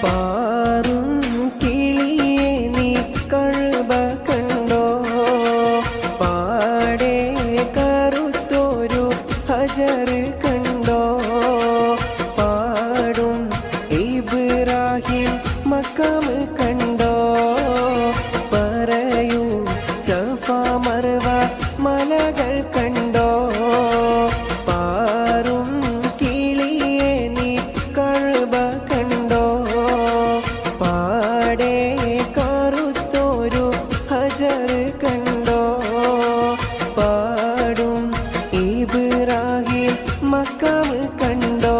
പാറും കിളിയെ നീ കഴുബ കണ്ടോ? പാടെ കറുത്തൊരു ഹജർ കണ്ടോ? പാടും ഇബ്രാഹിം മക്കാം കണ്ടോ? പറയൂ സഫ മർവ മലകൾ കണ്ടോ? പാറും കിളിയെ നീ കഴുബ കണ്ടോ? പാടെ കറുത്തൊരു ഹജർ കണ്ടോ? പാടും ഇബ്രാഹിം മക്കാം കണ്ടോ?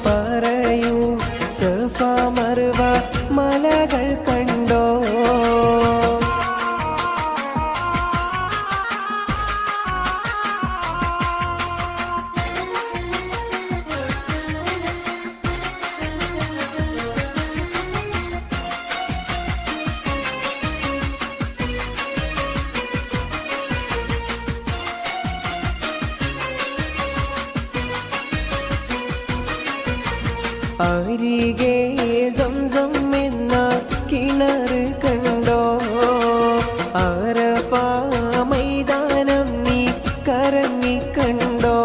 പറയൂ സഫ മർവ മലകൾ കണ്ടോ? അരികെ സംസം എന്ന കിണർ കണ്ടോ? അറഫ മൈതാനം നീ കറങ്ങി കണ്ടോ?